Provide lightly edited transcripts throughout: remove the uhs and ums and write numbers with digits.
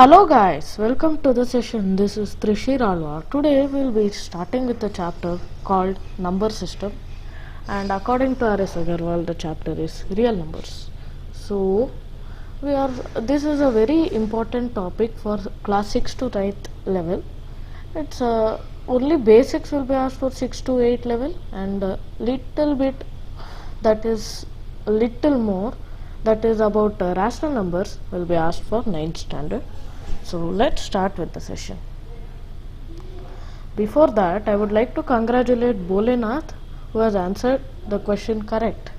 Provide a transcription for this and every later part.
Hello guys, welcome to the session. This is Trishir Alwar. Today we'll be starting with a chapter called Number System, and according to R.S. Agarwal the chapter is Real Numbers. So this is a very important topic for class 6 to 9th level. It's only basics will be asked for 6 to 8 level, and little bit, that is a little more, that is about rational numbers, will be asked for 9th standard. So let's start with the session. Before that, I would like to congratulate Bolenath, who has answered the question correct.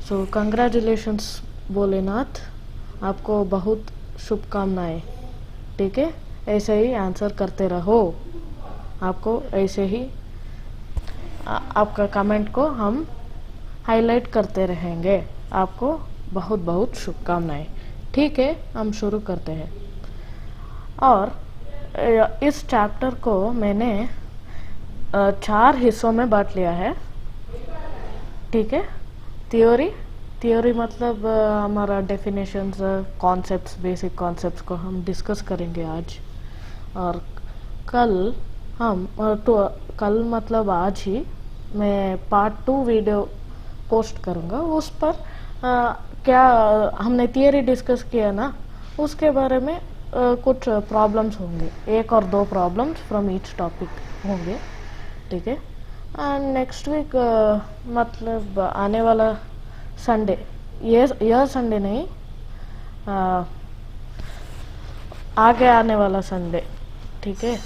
So congratulations Bolenath, आपको बहुत शुभकामनाएं. ठीक है, ऐसे ही answer करते रहो. आपको ऐसे ही आपका कमेंट को हम हाईलाइट करते रहेंगे. आपको बहुत बहुत शुभकामनाएं. ठीक है, हम शुरू करते हैं. और इस चैप्टर को मैंने 4 हिस्सों में बांट लिया है. ठीक है, थ्योरी मतलब हमारा डेफिनेशंस, कॉन्सेप्ट्स, बेसिक कॉन्सेप्ट्स को हम डिस्कस करेंगे आज. और कल मतलब आज ही मैं पार्ट 2 वीडियो पोस्ट करूँगा. उस पर क्या हमने थियरी डिस्कस किया ना, उसके बारे में कुछ प्रॉब्लम्स होंगे, 1 और 2 प्रॉब्लम्स फ्रॉम ईच टॉपिक होंगे. ठीक है, एंड नेक्स्ट वीक मतलब आने वाला संडे, यह संडे नहीं, आगे आने वाला संडे, ठीक है,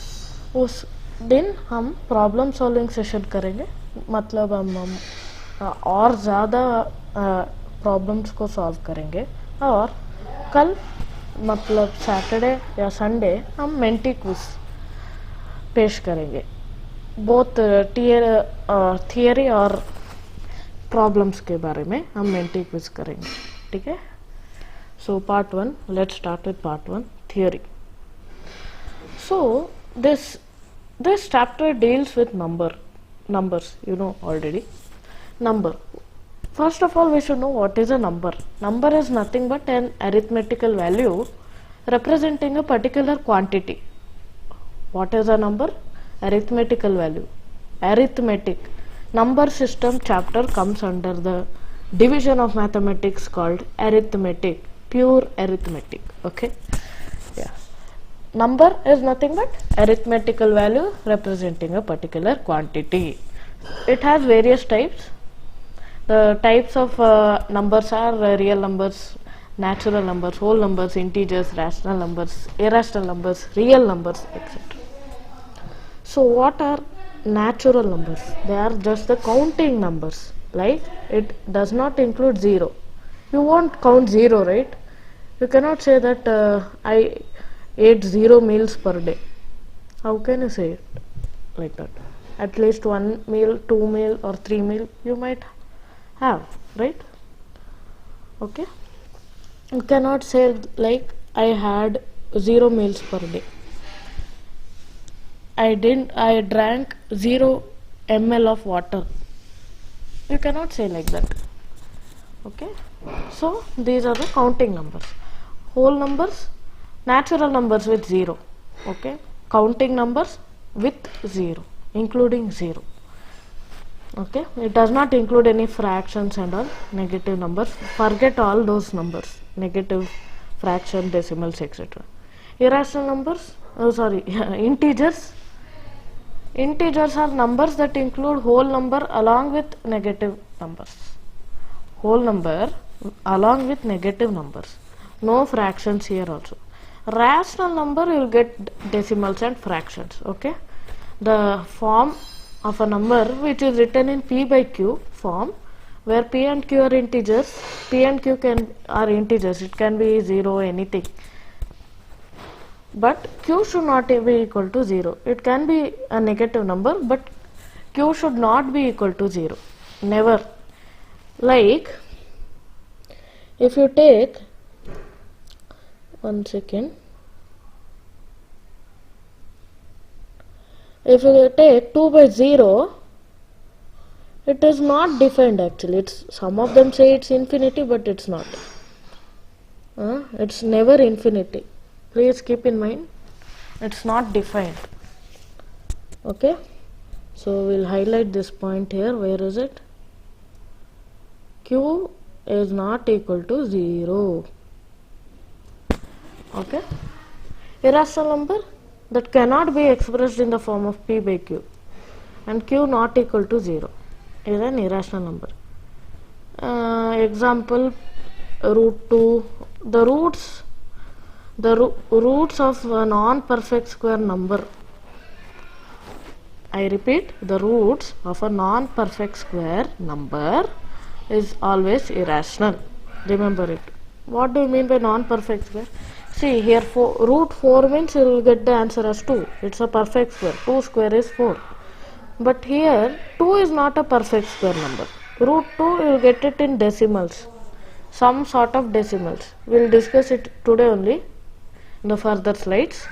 उस दिन हम प्रॉब्लम सॉल्विंग सेशन करेंगे. मतलब हम और ज़्यादा प्रॉब्लम्स को सॉल्व करेंगे. और कल मतलब सैटरडे या संडे हम मेंटी क्विज पेश करेंगे. बोथ थियरी और प्रॉब्लम्स के बारे में हम मेंटी क्विज करेंगे. ठीक है, so part 1, let's start with part 1, theory. So this chapter deals with numbers, you know already. Number, first of all we should know what is a number. Number is nothing but an arithmetical value representing a particular quantity. What is a number? Arithmetical value. Arithmetic. Number system chapter comes under the division of mathematics called arithmetic, pure arithmetic. Okay, yeah. Number is nothing but arithmetical value representing a particular quantity. It has various types. The types of numbers are real numbers, natural numbers, whole numbers, integers, rational numbers, irrational numbers, real numbers, etc. So what are natural numbers? They are just the counting numbers. Like, it does not include 0. You won't count 0, right? You cannot say that I ate 0 meals per day. How can you say it like that? At least 1 meal, 2 meal or 3 meal you might have, right? Okay, you cannot say like I had 0 meals per day. I drank 0 ml of water. You cannot say like that. Okay, so these are the counting numbers. Whole numbers, natural numbers with 0. Okay, counting numbers with 0, including 0. Okay, it does not include any fractions and all, negative numbers. Forget all those numbers, negative, fraction, decimals, etc. Irrational numbers, integers. Integers are numbers that include whole number along with negative numbers. Whole number along with negative numbers. No fractions here also. Rational number, you will get decimals and fractions. Okay, the form of a number which is written in p by q form, where p and q are integers. P and q are integers. It can be 0, anything, but q should not be equal to 0. It can be a negative number, but q should not be equal to 0, never. Like, if you take, one second, if you take 2 by 0, it is not defined actually. It's, some of them say it's infinity, but it's not. It's never infinity. Please keep in mind, it's not defined. Okay, so we'll highlight this point here. Where is it? Q is not equal to 0. Okay, irrational number that cannot be expressed in the form of P by Q and Q not equal to 0 is an irrational number. Example, root 2. The roots of a non-perfect square number. I repeat, the roots of a non-perfect square number is always irrational. Remember it. What do you mean by non-perfect square? See here, root 4 means you will get the answer as 2. It's a perfect square. 2 square is 4. But here 2 is not a perfect square number. Root 2 you will get it in decimals. Some sort of decimals. We will discuss it today only in the further slides.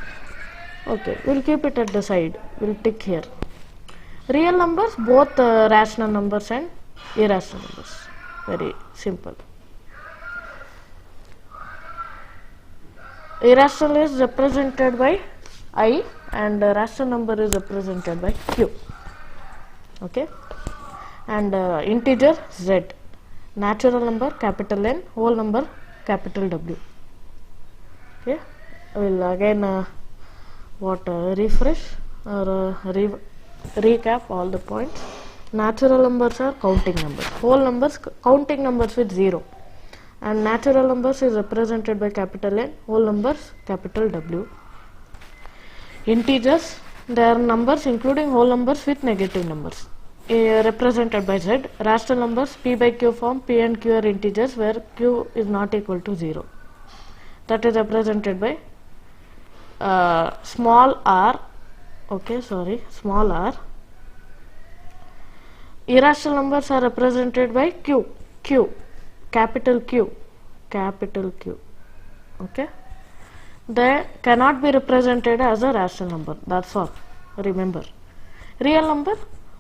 Okay, we will keep it at the side. We will tick here. Real numbers, both rational numbers and irrational numbers. Very simple. Irrational is represented by I and rational number is represented by Q. Okay, and integer Z, natural number capital N, whole number capital W. Okay, I will again refresh or recap all the points. Natural numbers are counting numbers, whole numbers counting numbers with 0, and natural numbers is represented by capital N, whole numbers capital W. Integers, they are numbers including whole numbers with negative numbers, represented by Z. Rational numbers, P by Q form, P and Q are integers where Q is not equal to 0. That is represented by small r. Okay, sorry, small r. Irrational numbers are represented by Q, capital Q. Okay, they cannot be represented as a rational number. That's all. Remember, real number,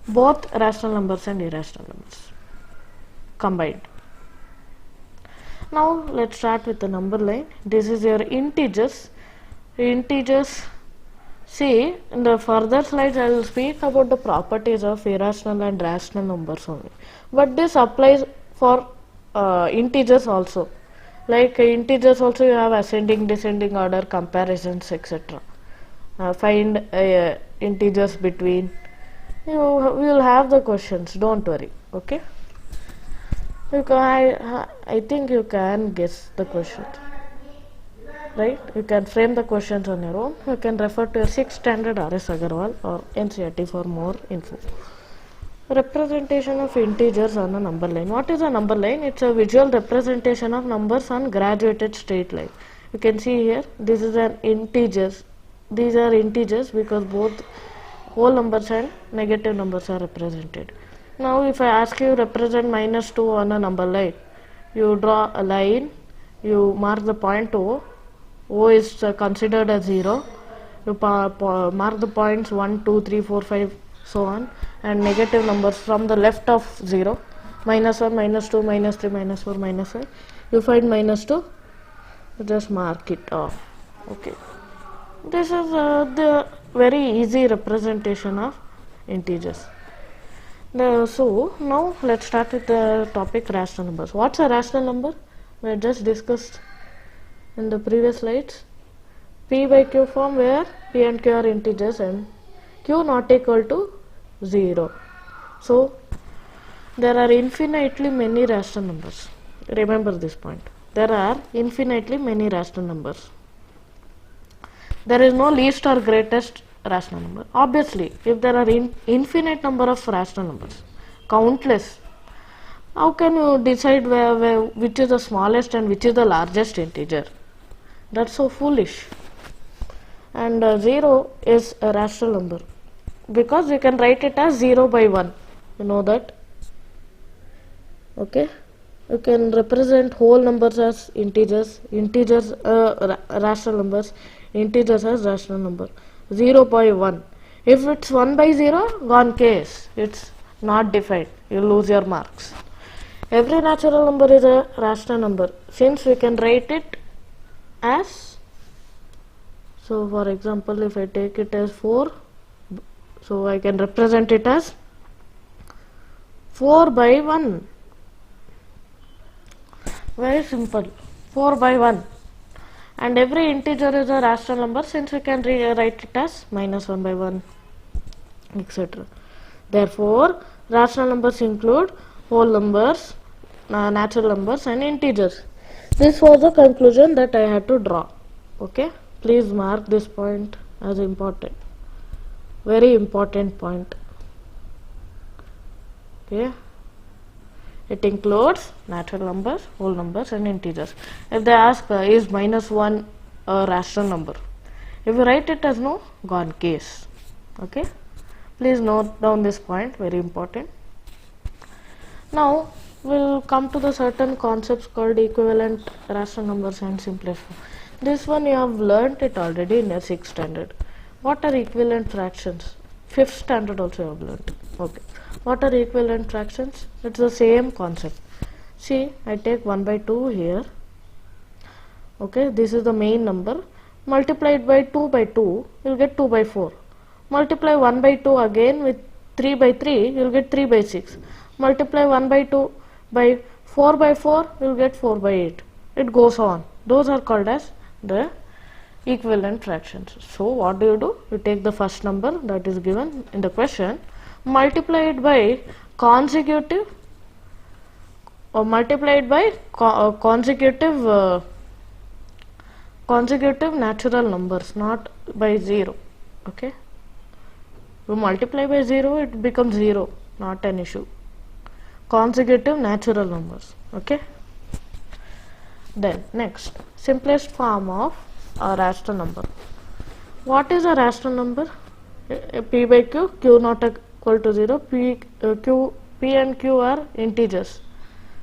both rational numbers and irrational numbers combined. Now let's start with the number line. This is your integers. See, in the further slides I will speak about the properties of irrational and rational numbers only. But this applies for integers also. Like integers also you have ascending, descending order, comparisons, etc. Find integers between. We will have the questions, don't worry. Okay. I think you can guess the questions. Right? You can frame the questions on your own. You can refer to your 6th standard R.S. Agarwal or NCERT for more info. Representation of integers on a number line. What is a number line? It's a visual representation of numbers on graduated straight line. You can see here, this is an integers. These are integers because both whole numbers and negative numbers are represented. Now if I ask you represent -2 on a number line, you draw a line, you mark the point O. O is considered as 0. You mark the points 1, 2, 3, 4, 5, so on, and negative numbers from the left of 0, -1, -2, -3, -4, -5. You find -2, just mark it off. Okay, this is the very easy representation of integers. So now let's start with the topic rational numbers. What's a rational number? We just discussed in the previous slides. P by Q form where P and Q are integers and Q not equal to 0. So there are infinitely many rational numbers. Remember this point. There are infinitely many rational numbers. There is no least or greatest rational number. Obviously, if there are infinite number of rational numbers, countless, how can you decide which is the smallest and which is the largest integer? That's so foolish. And 0 is a rational number because you can write it as 0 by 1. You know that? Okay. You can represent whole numbers as integers, rational numbers, integers as rational number. 0 by 1. If it's 1 by 0, gone case. It's not defined. You lose your marks. Every natural number is a rational number since we can write it as So for example, if I take it as 4, so I can represent it as 4 by 1. Very simple. 4 by 1. And every integer is a rational number, since we can write it as minus 1 by 1, etc. Therefore, rational numbers include whole numbers, natural numbers and integers. This was the conclusion that I had to draw. Okay, please mark this point as important. Very important point. Okay, it includes natural numbers, whole numbers and integers. If they ask is minus 1 a rational number, if you write it as no, gone case. Okay, please note down this point, very important. Now we'll come to the certain concepts called equivalent rational numbers and simplest form. This one you have learnt it already in your 6th standard. What are equivalent fractions? 5th standard also you have learnt. Okay. What are equivalent fractions? It's the same concept. See, I take 1 by 2 here. Okay, this is the main number. Multiply it by 2 by 2, you'll get 2 by 4. Multiply 1 by 2 again with 3 by 3, you'll get 3 by 6. Multiply 1 by 2 by 4 by 4, you'll get 4 by 8. It goes on. Those are called as the equivalent fractions. So what do? You take the first number that is given in the question, multiply it by consecutive, or multiply it by consecutive natural numbers, not by 0. Okay, you multiply by 0, it becomes 0, not an issue. Consecutive natural numbers. Okay, then next, simplest form of a rational number. What is a rational number? P by q, q not equal to 0, p and q are integers.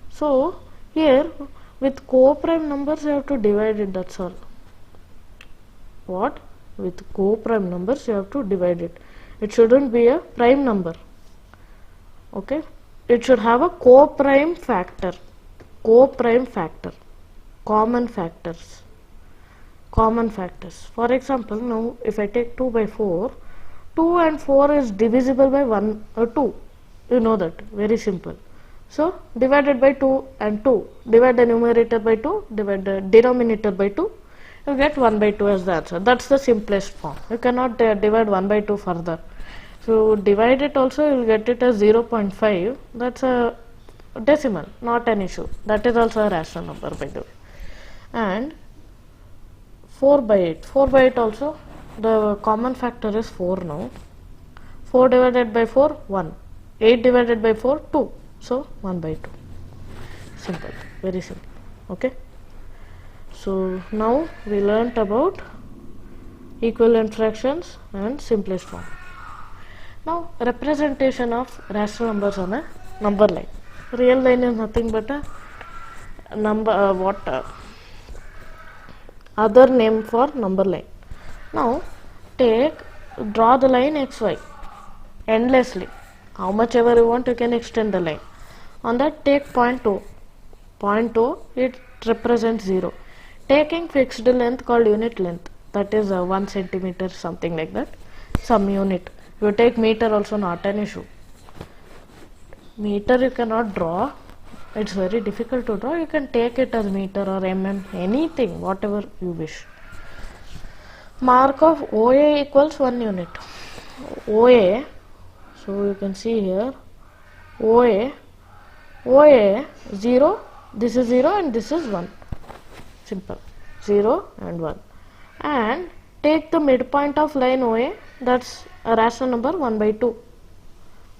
So here with co-prime numbers you have to divide it, that's all. What? With co-prime numbers you have to divide it. It shouldn't be a prime number. Okay, it should have a co-prime factor. Co-prime factor. Common factors. Common factors. For example, now if I take 2 by 4, 2 and 4 is divisible by 1 or 2. You know that. Very simple. So divided by 2 and 2. Divide the numerator by 2. Divide the denominator by 2. You get 1 by 2 as the answer. That's the simplest form. You cannot divide 1 by 2 further. If you divide it also, you will get it as 0.5. That's a decimal, not an issue. That is also a rational number, by the way. And 4 by 8. 4 by 8 also, the common factor is 4 now. 4 divided by 4, 1. 8 divided by 4, 2. So 1 by 2. Simple. Very simple. Okay. So now we learnt about equivalent fractions and simplest form. Now representation of rational numbers on a number line. Real line is nothing but a number, other name for number line. Now draw the line xy endlessly. How much ever you want, you can extend the line. On that, take point O. Point O, it represents 0. Taking fixed length called unit length, that is 1 centimeter, something like that, some unit. You take meter also, not an issue. Meter you cannot draw, it's very difficult to draw. You can take it as meter or mm, anything, whatever you wish. Mark of OA equals 1 unit. OA, so you can see here, OA 0, this is 0 and this is 1. Simple. 0 and 1. And take the midpoint of line OA, that's a rational number 1 by 2.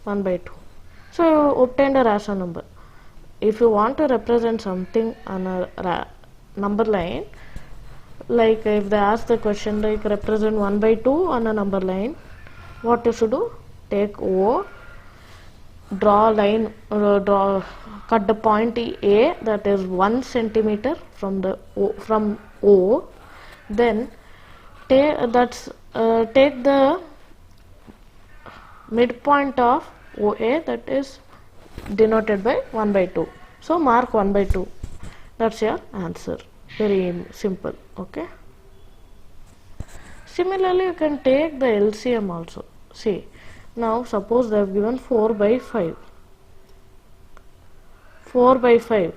1 by 2. So you obtained a rational number. If you want to represent something on a number line, like if they ask the question like represent 1 by 2 on a number line, what you should do? Take O, draw line, cut the point A, that is 1 centimeter from O, then take the midpoint of OA, that is denoted by 1 by 2. So mark 1 by 2. That's your answer. Very simple. Okay. Similarly, you can take the LCM also. See, now suppose they have given 4 by 5. 4 by 5.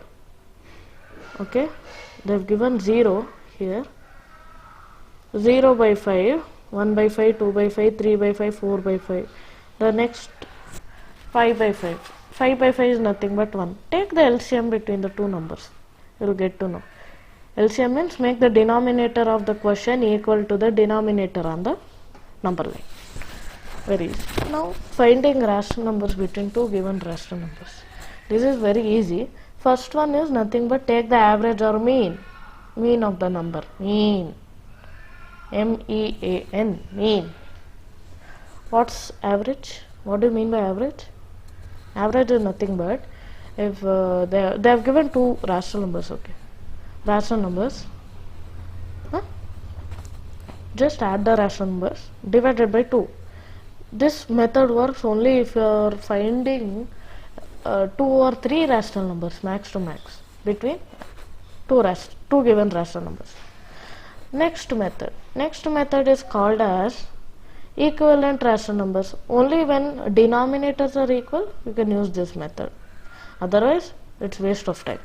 Okay, they have given 0 here. 0 by 5, 1 by 5, 2 by 5, 3 by 5, 4 by 5. The next 5 by 5. 5 by 5 is nothing but 1. Take the LCM between the two numbers. You will get to know. LCM means make the denominator of the question equal to the denominator on the number line. Very easy. Now finding rational numbers between two given rational numbers. This is very easy. First one is nothing but take the average or mean. Mean of the number. Mean. M-E-A-N. Mean. What's average? What do you mean by average? Average is nothing but if they have given two rational numbers. Okay. Rational numbers. Just add the rational numbers divided by 2. This method works only if you are finding 2 or 3 rational numbers max to max between two given rational numbers. Next method is called as equivalent rational numbers. Only when denominators are equal you can use this method. Otherwise it's waste of time.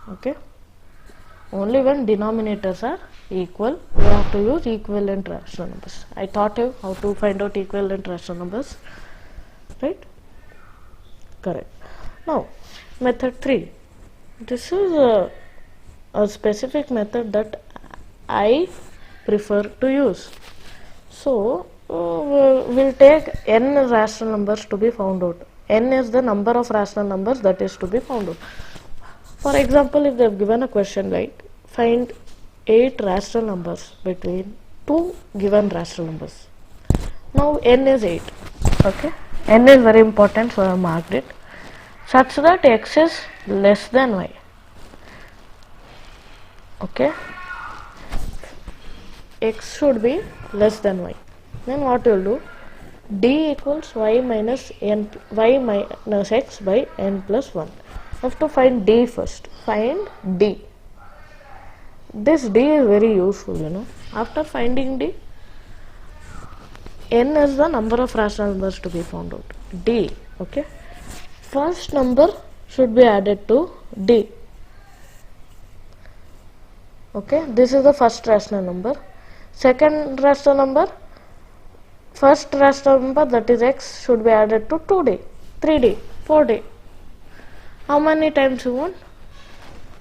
Okay. Only when denominators are equal you have to use equivalent rational numbers. I taught you how to find out equivalent rational numbers, right? Correct. Now method 3. This is a specific method that I prefer to use. So we'll take n rational numbers to be found out. N is the number of rational numbers that is to be found out. For example, if they have given a question like find 8 rational numbers between two given rational numbers. Now n is 8. Okay. N is very important, so I marked it. Such that x is less than y. Okay. X should be less than y. Then what you will do? D equals y minus x by n plus 1. Have to find D first. Find D. This D is very useful, you know. After finding D, n is the number of rational numbers to be found out. D. Okay. First number should be added to D. Okay. This is the first rational number. Second rational number. First rational number, that is x, should be added to 2D, 3D, 4D. How many times you want?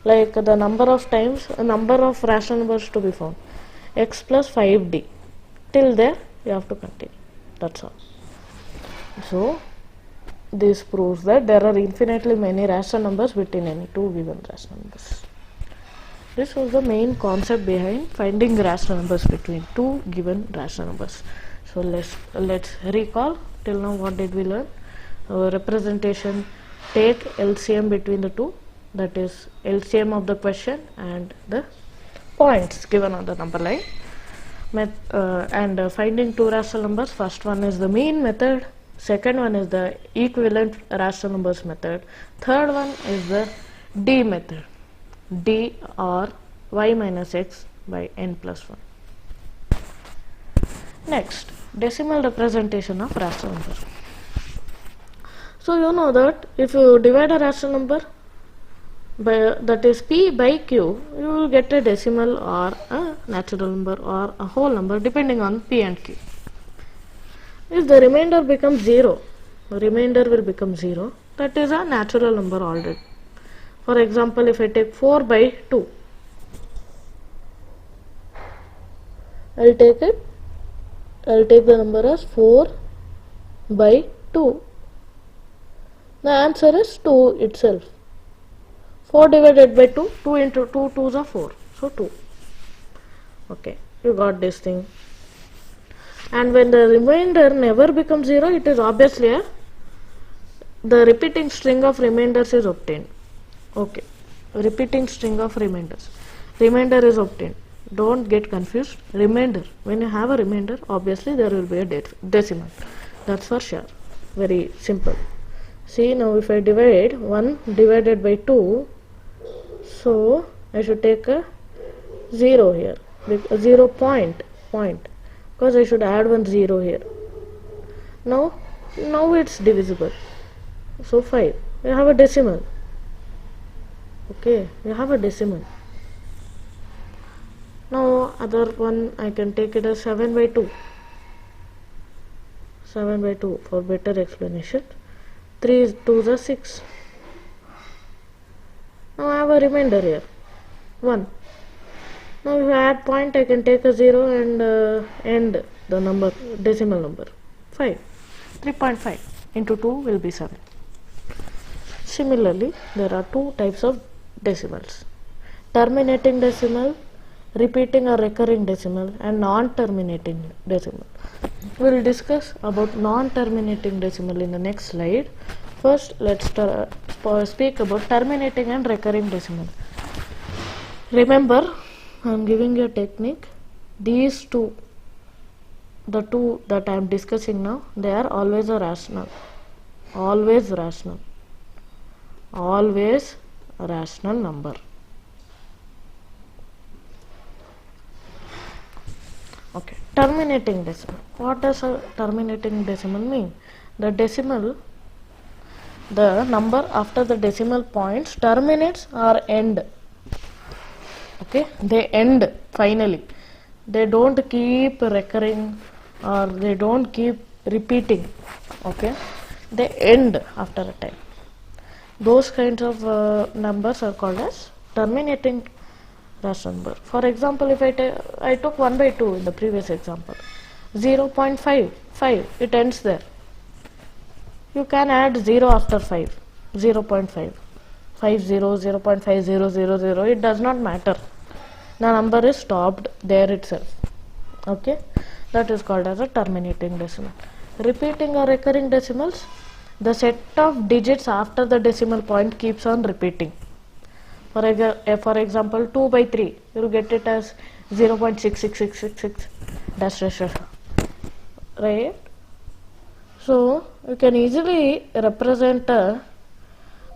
Like the number of times, number of rational numbers to be found. X plus 5D. Till there you have to continue. That's all. So this proves that there are infinitely many rational numbers between any two given rational numbers. This was the main concept behind finding rational numbers between two given rational numbers. So let's recall till now what did we learn. Representation, take LCM between the two, that is LCM of the question and the points given on the number line. Finding two rational numbers, first one is the mean method, second one is the equivalent rational numbers method, third one is the D method, D or y minus x by n plus 1. Next, decimal representation of rational number. So you know that if you divide a rational number by, that is p by q, you will get a decimal or a natural number or a whole number depending on p and q. If the remainder becomes 0, remainder will become 0, that is a natural number already. For example, if I take 4 by 2, I'll take the number as 4 by 2. The answer is 2 itself. 4 divided by 2, 2 into 2, 2s are 4. So 2. Okay, you got this thing. And when the remainder never becomes 0, it is obviously the repeating string of remainders is obtained. Okay, repeating string of remainders. Remainder is obtained. Don't get confused. Remainder. When you have a remainder, obviously there will be a decimal. That's for sure. Very simple. See, now if I divide 1 divided by 2, so I should take a 0 here. A 0 point. point, because I should add one 0 here. Now it's divisible. So 5, we have a decimal. Okay, we have a decimal. Now other one I can take it as 7 by 2. 7 by 2 for better explanation. 3 2s are 6. Now I have a remainder here, 1. Now if I add point, I can take a 0 and end the number, decimal number, 5. 3.5 into 2 will be 7. Similarly, there are two types of decimals: terminating decimal, repeating or recurring decimal, and non-terminating decimal. We will discuss about non-terminating decimal in the next slide. First, let's speak about terminating and recurring decimal. Remember, I am giving you a technique. These two, the two that I am discussing now, they are always a rational. Always rational. Always a rational number. Okay, terminating decimal. What does a terminating decimal mean? The decimal, the number after the decimal points terminates or end. Okay, they end finally. They don't keep recurring or they don't keep repeating. Okay, they end after a time. Those kinds of numbers are called as terminating rational number. For example, if I took 1 by 2 in the previous example, 0.5, it ends there. You can add 0 after 5, 0.5, 50, 0.5000, it does not matter. The number is stopped there itself. Okay, that is called as a terminating decimal. Repeating or recurring decimals, the set of digits after the decimal point keeps on repeating. For example, 2 by 3, you will get it as 0.66666 dash, right? So you can easily represent a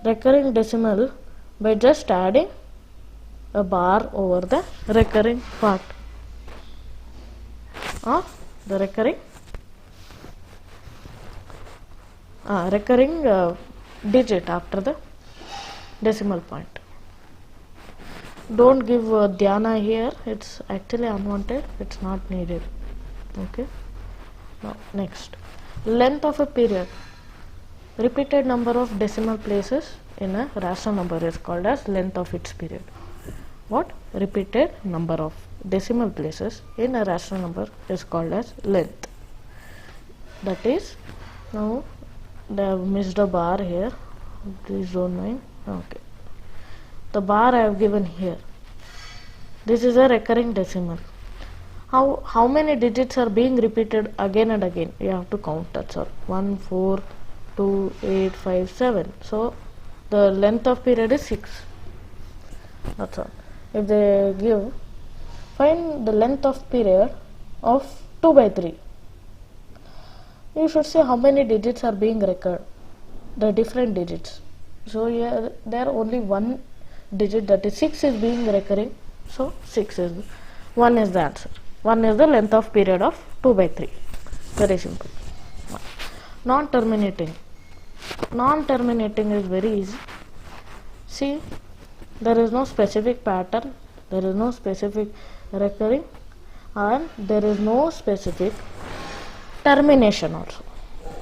recurring decimal by just adding a bar over the recurring part of the recurring digit after the decimal point. Don't give dhyana here, it's actually unwanted, it's not needed. Okay, now next, length of a period. Repeated number of decimal places in a rational number is called as length of its period. What? Repeated number of decimal places in a rational number is called as length. That is, now they have missed a bar here, please don't mind. Okay, the bar I have given here, this is a recurring decimal. How many digits are being repeated again and again? You have to count, that's all. 1, 4, 2, 8, 5, 7. So the length of period is 6. That's all. If they give, find the length of period of 2 by 3. You should say how many digits are being recurred, the different digits. So here there only one digit, that is 6, is being recurring. So 1 is the answer. 1 is the length of period of 2 by 3. Very simple. Non-terminating. Non-terminating is very easy. See, there is no specific pattern, there is no specific recurring, and there is no specific termination also.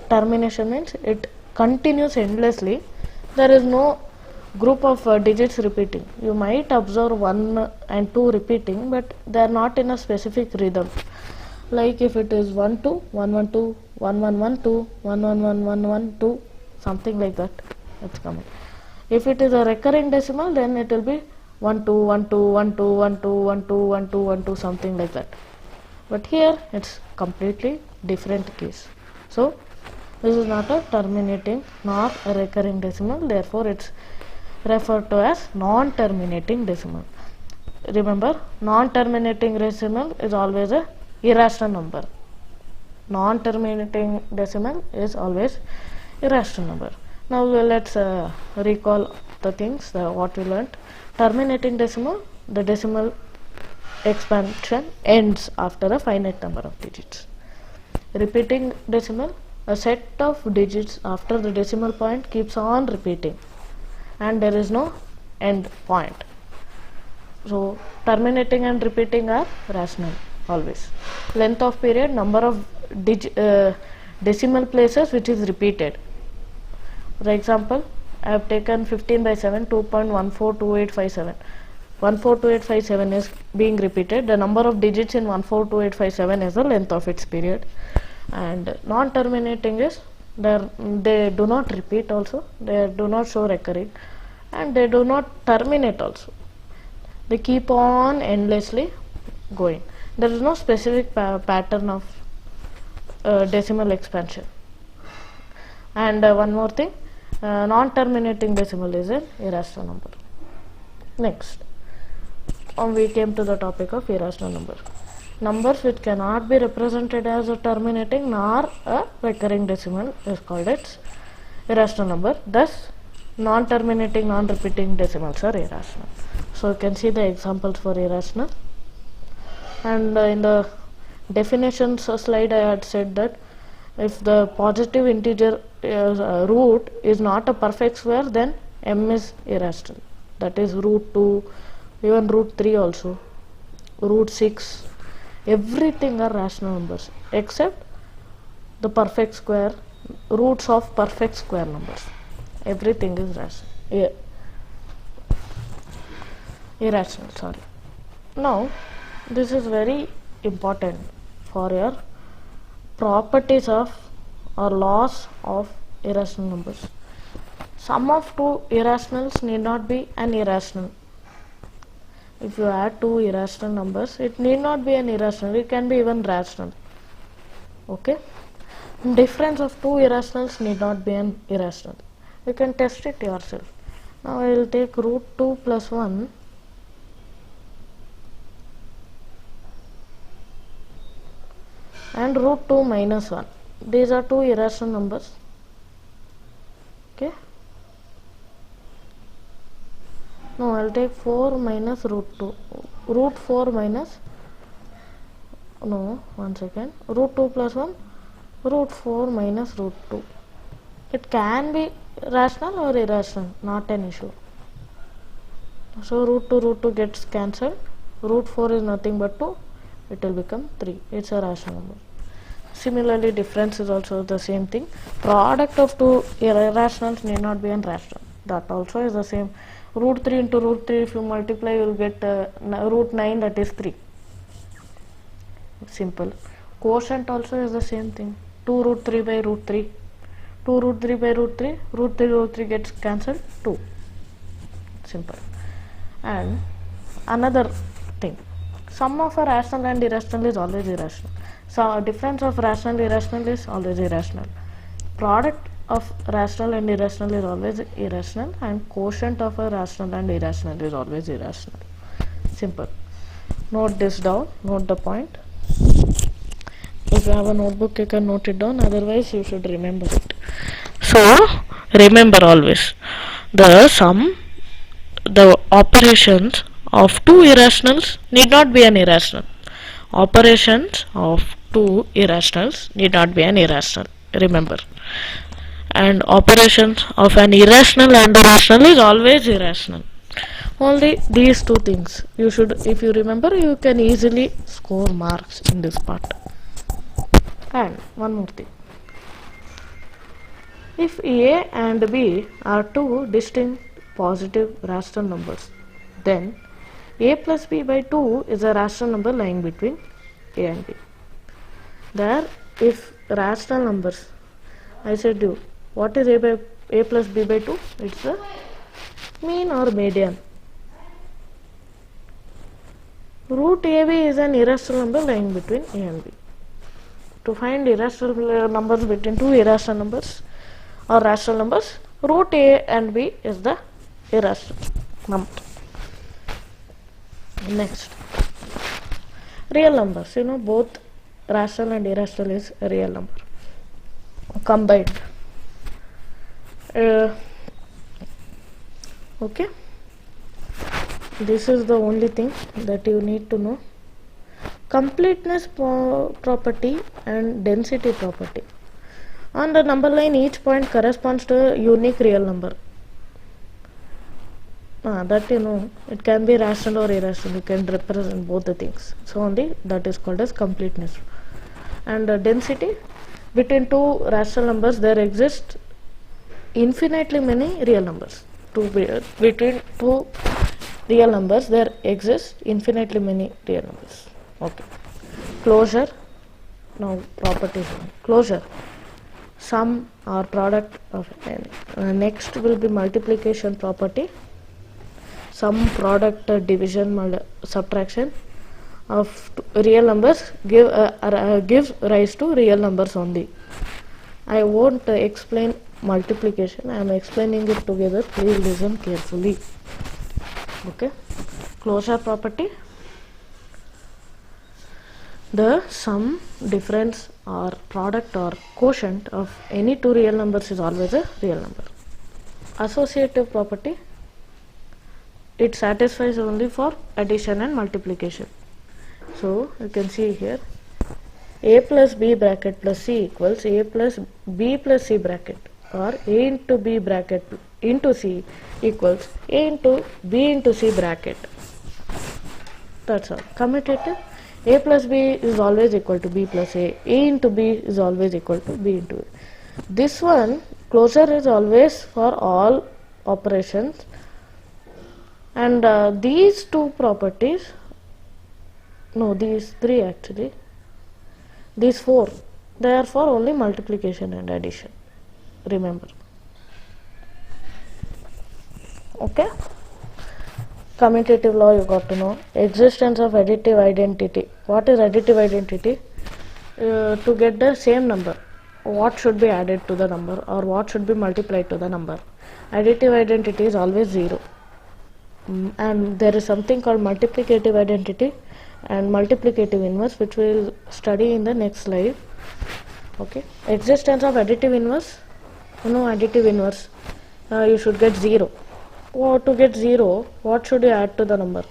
Termination means it continues endlessly. There is no group of digits repeating. You might observe 1 and 2 repeating, but they are not in a specific rhythm. Like if it is 1 2 1 1 2 1 1 1 2 1 1 1 1 1 2, something like that, it's coming. If it is a recurring decimal, then it will be 1 2 1 2 1 2 1 2 1 2 1 2 1 2, something like that. But here it's completely different case. So this is not a terminating nor a recurring decimal, therefore it's referred to as non-terminating decimal. Remember, non-terminating decimal is always a irrational number. Non-terminating decimal is always irrational number. Now let's recall the things what we learnt. Terminating decimal, the decimal expansion ends after a finite number of digits. Repeating decimal, a set of digits after the decimal point keeps on repeating and there is no end point. So terminating and repeating are rational always. Length of period, number of decimal places which is repeated. For example, I have taken 15 by 7, 2.142857. 142857 is being repeated. The number of digits in 142857 is the length of its period. And non-terminating is they do not repeat also, they do not show recurring, and they do not terminate also. They keep on endlessly going. There is no specific pattern of decimal expansion. And one more thing, non-terminating decimal is an irrational number. Next, we came to the topic of irrational number. Numbers which cannot be represented as a terminating nor a recurring decimal is called its irrational number. Thus, non-terminating, non-repeating decimals are irrational. So you can see the examples for irrational. And in the definitions slide I had said that if the positive integer root is not a perfect square, then m is irrational. That is root 2, even root 3 also, root 6, everything are rational numbers except the perfect square, roots of perfect square numbers. Everything is rational. Irrational, sorry. Now, this is very important for your properties of or laws of irrational numbers. Sum of two irrationals need not be an irrational. If you add two irrational numbers, it need not be an irrational, it can be even rational. Okay? Difference of two irrationals need not be an irrational. You can test it yourself. Now I will take root 2 plus 1 and root 2 minus 1. These are two irrational numbers. Okay? Now I will take 4 minus root 2. Root 4 minus, no, one second. Root 2 plus 1, root 4 minus root 2. It can be rational or irrational, not an issue. So root 2 gets cancelled. Root 4 is nothing but 2. It will become 3. It's a rational number. Similarly, difference is also the same thing. Product of two irrationals need not be an rational. That also is the same. Root 3 into root 3, if you multiply, you will get root 9, that is 3. Simple. Quotient also is the same thing. 2 root 3 by root 3. 2 root 3 by root 3. Root 3 gets cancelled. 2. Simple. And another thing. Sum of a rational and irrational is always irrational. So difference of rational irrational is always irrational. Product of rational and irrational is always irrational, and quotient of a rational and irrational is always irrational. Simple. Note this down, note the point. If you have a notebook, you can note it down, otherwise you should remember it. So remember always, the operations of two irrationals need not be an irrational. Operations of two irrationals need not be an irrational. Remember. And operations of an irrational and a rational is always irrational. Only these two things you should, if you remember, you can easily score marks in this part. And one more thing. If A and B are two distinct positive rational numbers, then A plus B by 2 is a rational number lying between A and B. There, if rational numbers, I said you, what is A plus B by 2? It's the mean or median. Root AB is an irrational number lying between A and B. To find irrational numbers between two irrational numbers or rational numbers, root A and B is the irrational number. Next, real numbers. You know, both rational and irrational is a real number combined. Okay, this is the only thing that you need to know. completeness property and density property. On the number line, each point corresponds to a unique real number. That you know, it can be rational or irrational. You can represent both the things. So only that is called as completeness. And density, between two rational numbers there exist infinitely many real numbers. Between two real numbers there exist infinitely many real numbers. Okay. Closure. Now properties. Closure. Sum or product of any. Next will be multiplication property. Sum, product, division, subtraction of real numbers gives rise to real numbers only. I won't explain multiplication. I am explaining it together. Please listen carefully. Okay. Closure property. The sum, difference or product or quotient of any two real numbers is always a real number. Associative property. It satisfies only for addition and multiplication. So you can see here a plus b bracket plus c equals a plus b plus c bracket, or a into b bracket into c equals a into b into c bracket. That's all. Commutative. A plus b is always equal to b plus a into b is always equal to b into a. This one, closure is always for all operations, and these two properties, no, these three actually, these four, they are for only multiplication and addition. Remember. Okay. Commutative law you got to know. Existence of additive identity. What is additive identity? To get the same number, what should be added to the number or what should be multiplied to the number. Additive identity is always 0. And there is something called multiplicative identity and multiplicative inverse, which we will study in the next slide. Okay. Existence of additive inverse. You know additive inverse. You should get 0. Or to get 0, what should you add to the number?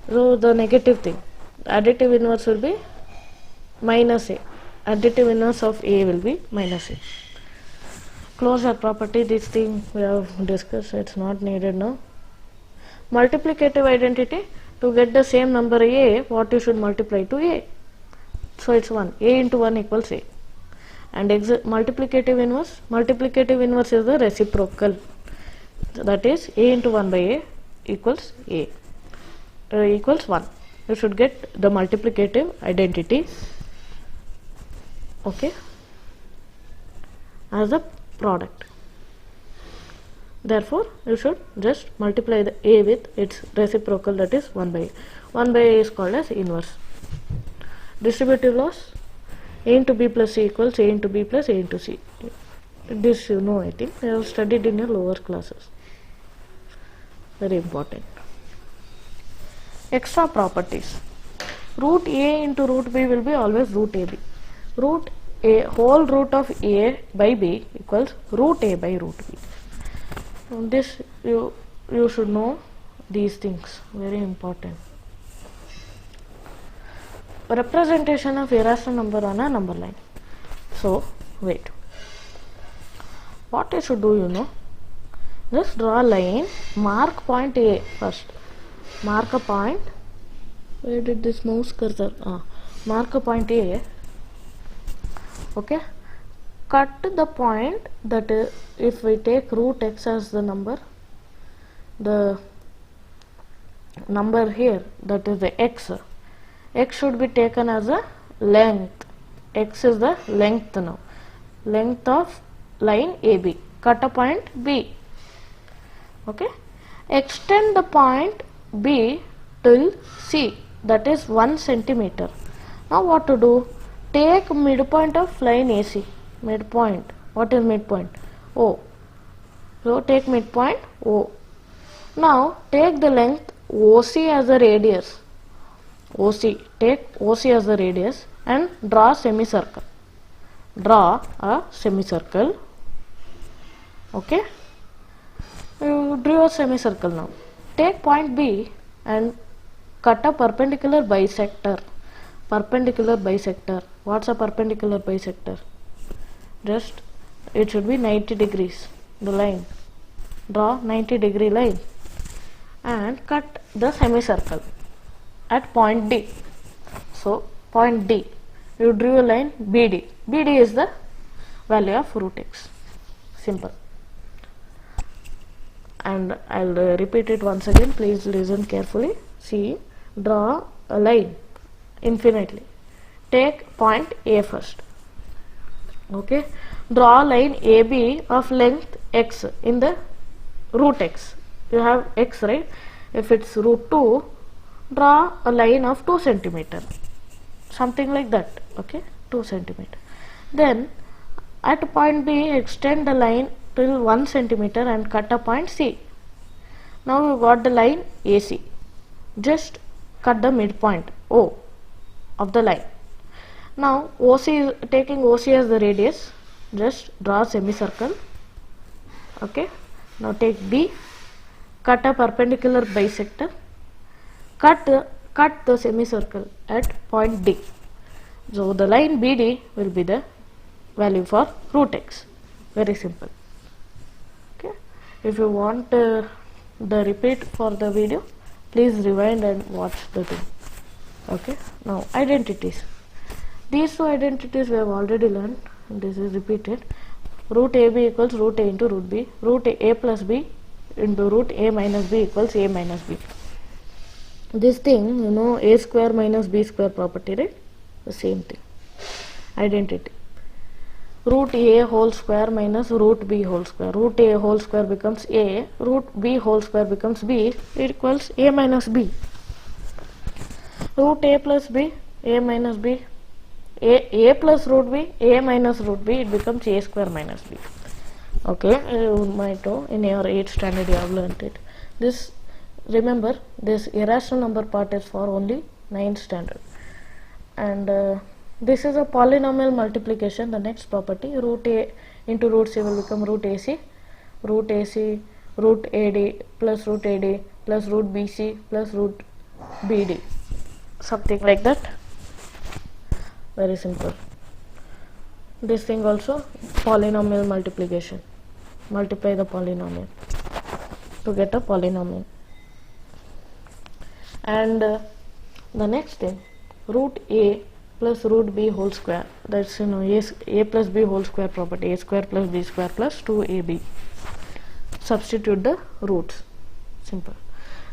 So the negative thing. Additive inverse will be minus a. Additive inverse of a will be minus a. Closure property, this thing we have discussed, it's not needed now. Multiplicative identity, to get the same number a, what you should multiply to a. So it's 1. A into 1 equals a. And multiplicative inverse is the reciprocal. That is a into 1 by a equals a. Equals 1. You should get the multiplicative identity, okay, as a product. Therefore, you should just multiply the a with its reciprocal, that is 1 by a. 1 by a is called as inverse. Distributive laws. A into b plus c equals a into b plus a into c. This you know, I think I have studied in your lower classes. Very important. Extra properties. Root a into root b will be always root ab. Root a, whole root of a by b equals root a by root b. This you should know these things, very important. Representation of irrational number on a number line. So wait, what you should do, you know, just draw a line, mark point a first, mark a point. Where did this mouse cursor? Mark a point a. Okay, cut the point, that is, if we take root x as the number here, that is the x should be taken as a length. X is the length now, length of line AB. Cut a point B. Okay, extend the point B till C, that is 1 centimeter. Now what to do? Take midpoint of line AC. Midpoint. What is midpoint? O. So take midpoint O. Now take the length OC as a radius. OC. Take OC as the radius and draw a semicircle. Draw a semicircle. Okay. You drew a semicircle now. Take point B and cut a perpendicular bisector. perpendicular bisector. What's a perpendicular bisector? Just it should be 90 degrees. The line, draw 90-degree line and cut the semicircle at point D. So point D, you drew a line BD. BD is the value of root x. Simple. And I'll repeat it once again. Please listen carefully. See, draw a line infinitely. Take point A first. Okay. Draw line AB of length x in the root x. You have x, right? If it's root 2, draw a line of 2 centimeter. Something like that. Okay. 2 centimeter. Then at point B, extend the line till 1 centimeter and cut a point C. Now you got the line AC. Just cut the midpoint O of the line. Now OC is taking OC as the radius. Just draw a semicircle. Okay. Now take B. Cut a perpendicular bisector. Cut the semicircle at point D. So the line BD will be the value for root x. Very simple. Okay. If you want the repeat for the video, please rewind and watch the thing. Okay. Now identities. These two identities we have already learned. This is repeated. Root AB equals root A into root B. Root A plus B into root A minus B equals A minus B. This thing, you know, A square minus B square property, right? The same thing. Identity. Root A whole square minus root B whole square. Root A whole square becomes A. Root B whole square becomes B. It equals A minus B. Root A plus B, A minus B. A plus root B, A minus root B, it becomes A square minus B. Okay, you might know in your 8th standard you have learnt it. This, remember, this irrational number part is for only 9th standard. And this is a polynomial multiplication. The next property, root A into root C will become root AC, root AC, root AD plus root AD plus root BC plus root BD. Something like that. Very simple. This thing also polynomial multiplication. Multiply the polynomial to get a polynomial. And the next thing, root A plus root B whole square. That's, you know, A plus B whole square property. A square plus B square plus 2AB. Substitute the roots. Simple.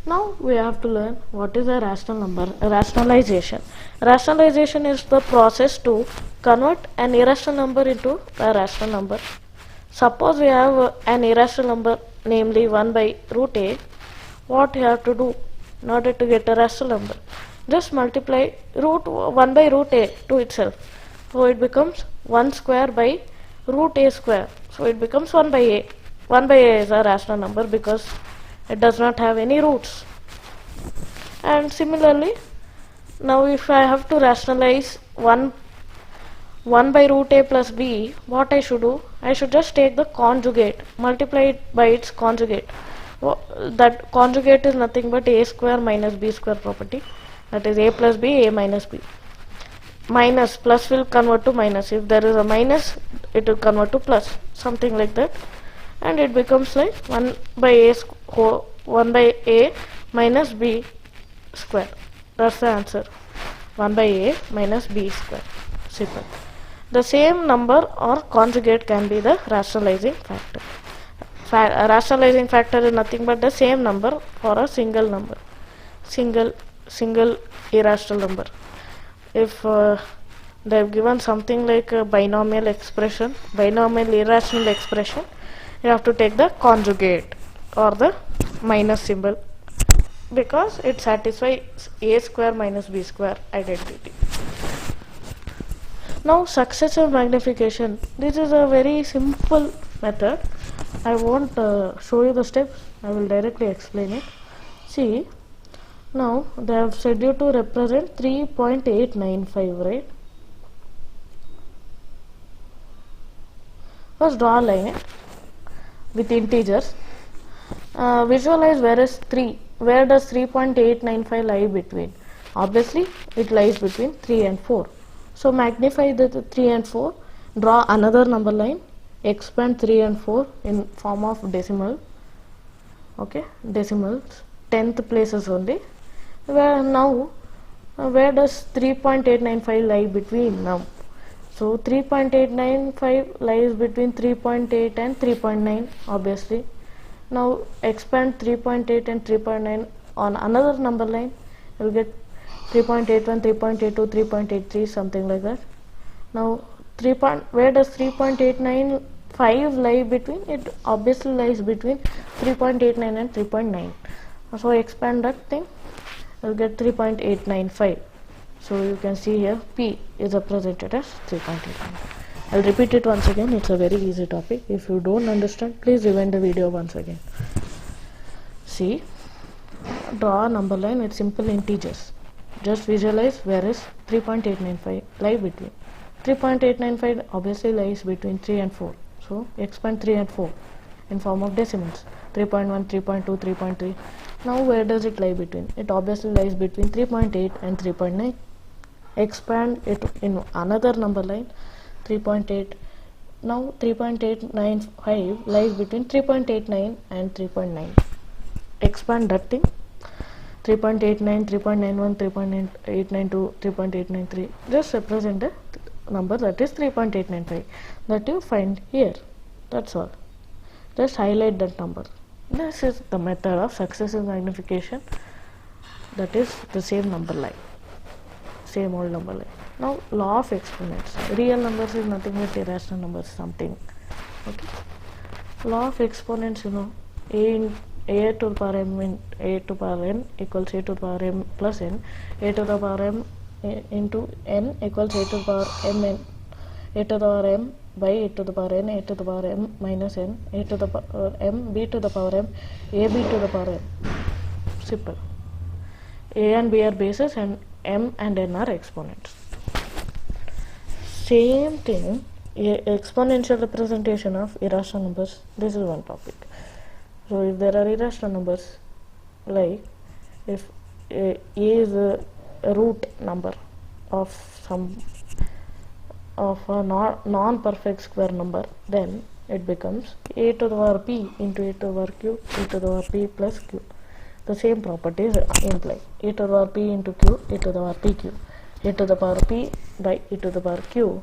Now we have to learn what is a rational number. Rationalization. Rationalization is the process to convert an irrational number into a rational number. Suppose we have an irrational number, namely 1 by root A. What you have to do in order to get a rational number? Just multiply root 1 by root A to itself. So it becomes 1 square by root A square. So it becomes 1 by A. 1 by A is a rational number because it does not have any roots. And similarly, now if I have to rationalize 1 by root A plus B, what I should do? I should just take the conjugate, multiply it by its conjugate. That conjugate is nothing but A square minus B square property. That is A plus B, A minus B. Minus, plus will convert to minus. If there is a minus, it will convert to plus. Something like that. And it becomes like 1 by A minus B square. That's the answer. 1 by A minus B square. Simple. The same number or conjugate can be the rationalizing factor. Rationalizing factor is nothing but the same number for a single number. Single irrational number. If they have given something like a binomial expression, binomial irrational expression, you have to take the conjugate or the minus symbol because it satisfies A square minus B square identity. Now successive magnification. This is a very simple method. I won't show you the steps. I will directly explain it. See, now they have said you to represent 3.895, right? First draw a line with integers. Visualize where does 3.895 lie between. Obviously it lies between 3 and 4. So magnify the 3 and 4, draw another number line, expand 3 and 4 in form of decimal, okay, decimals, 10th places only. Where now, where does 3.895 lie between now? So 3.895 lies between 3.8 and 3.9 obviously. Now expand 3.8 and 3.9 on another number line, you will get 3.81, 3.82, 3.83, something like that. Now where does 3.895 lie between? It obviously lies between 3.89 and 3.9. So expand that thing, you will get 3.895. So you can see here P is represented as 3.89. I'll repeat it once again. It's a very easy topic. If you don't understand, please rewind the video once again. See, draw a number line with simple integers. Just visualize where is 3.895 lie between. 3.895 obviously lies between 3 and 4. So expand 3 and 4 in form of decimals. 3.1, 3.2, 3.3. Now where does it lie between? It obviously lies between 3.8 and 3.9. Expand it in another number line, 3.8. Now 3.895 lies between 3.89 and 3.9. Expand that thing, 3.89, 3.91, 3.892, 3.893. Just represent the number that is 3.895 that you find here. That's all. Just highlight that number. This is the method of successive magnification, that is the same number line, same old number line. Now law of exponents. Real numbers is nothing but irrational numbers, something. Okay. Law of exponents, you know, a to the power m in a to the power n equals a to the power m plus n. A to the power m into n equals a to the power m n. A to the power m by a to the power n, a to the power m minus n, a to the power m, b to the power m, a b to the power m. Simple. A and b are bases and m and n are exponents. Same thing, exponential representation of irrational numbers. This is one topic. So if there are irrational numbers, like if a is a root number of some of a non-perfect square number, then it becomes a to the power p into a to the power q, a to the power p plus q. The same properties imply a to the power p into q, a to the power pq, a to the power p by e to the power q,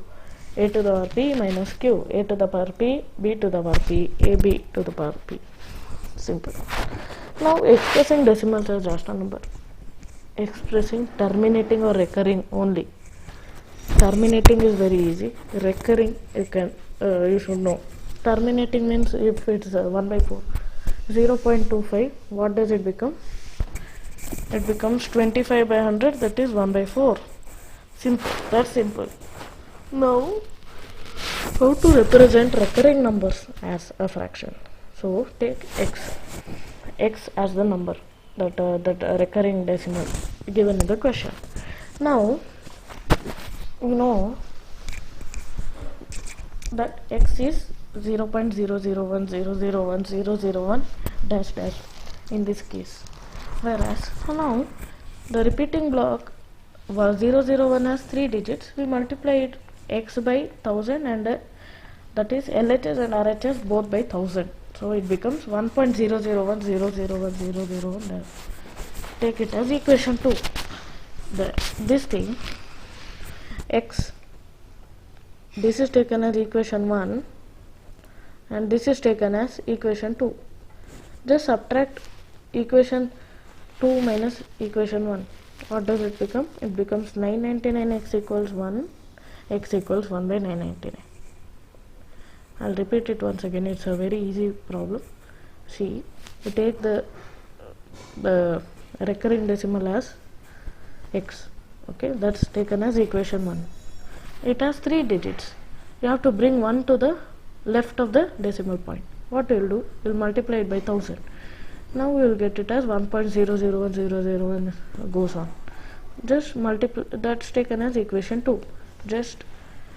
a to the power p minus q, a to the power p, b to the power p, a b to the power p. Simple. Now expressing decimals as rational number, expressing terminating or recurring only. Terminating is very easy. Recurring you should know. Terminating means if it's 1 by 4, 0.25, what does it become? It becomes 25 by 100, that is 1 by 4. Simple. That's simple. Now how to represent recurring numbers as a fraction? So take x as the number that recurring decimal given in the question. Now you know that x is 0.001001001 dash dash in this case, whereas now the repeating block was 001 has 3 digits. We multiply it x by 1000 and that is LHS and RHS both by 1000. So it becomes 1.001001001. Take it as equation 2. This thing x, this is taken as equation 1 and this is taken as equation 2. Just subtract equation 2 minus equation 1. What does it become? It becomes 999 x equals 1, x equals 1 by 999. I'll repeat it once again. It's a very easy problem. See, you take the recurring decimal as x. Okay, that's taken as equation 1. It has 3 digits. You have to bring 1 to the left of the decimal point. What you will do? You will multiply it by 1000. Now we will get it as 1.0010001 goes on. Just multiply, that's taken as equation 2. Just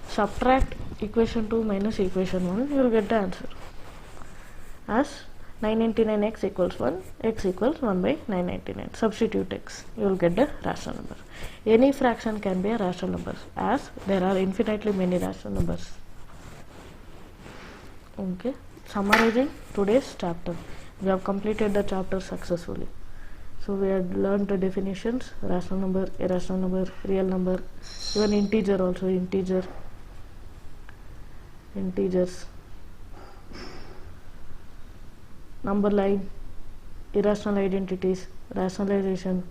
subtract equation 2 minus equation 1, you will get the answer as 999x equals 1, x equals 1 by 999. Substitute x, you will get the rational number. Any fraction can be a rational number as there are infinitely many rational numbers. Okay, summarizing today's chapter, we have completed the chapter successfully. So we had learned the definitions: rational number, irrational number, real number, even integer also, integers, number line, irrational identities, rationalization,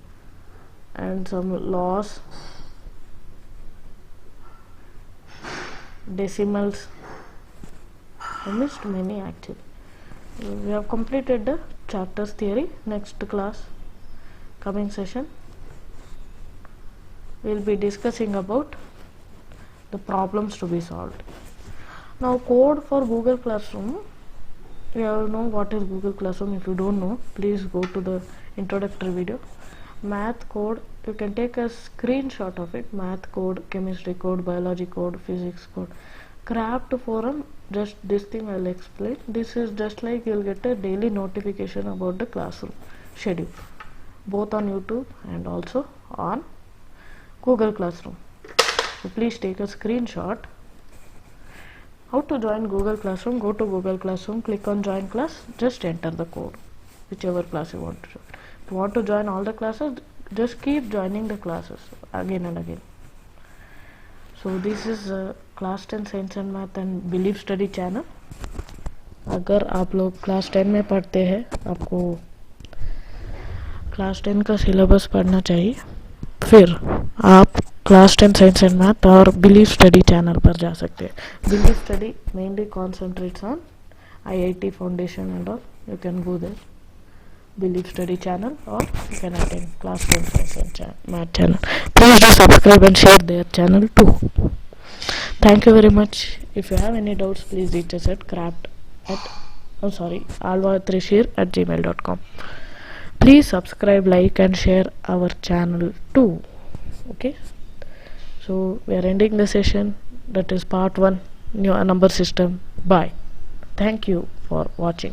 and some laws, decimals. I missed many actually. We have completed the chapters theory. Next class, coming session, we will be discussing about the problems to be solved. Now, code for Google Classroom. You have to know what is Google Classroom. If you don't know, please go to the introductory video. Math code, you can take a screenshot of it. Math code, chemistry code, biology code, physics code. Craft forum, just this thing I'll explain. This is just like you'll get a daily notification about the classroom schedule, both on YouTube and also on Google Classroom. So please take a screenshot. How to join Google Classroom? Go to Google Classroom, click on join class, just enter the code, whichever class you want to join. If you want to join all the classes, just keep joining the classes again and again. So this is class 10 science and math and believe study channel. अगर आप लोग class 10 में पढ़ते हैं, आपको class 10 का syllabus पढ़ना चाहिए, फिर आप क्लास 10 साइंस एंड मैथ और बिलीव स्टडी चैनल पर जा सकते हैं. Believe study mainly concentrates on IIT foundation and all. You can go there, Believe Study channel, or you can attend class 10 science and math channel. Please do subscribe and share their channel too. Thank you very much. If you have any doubts, please reach us at alva3shir@gmail.com. Please subscribe, like and share our channel too. Okay, so we are ending the session. That is part 1, new number system. Bye. Thank you for watching.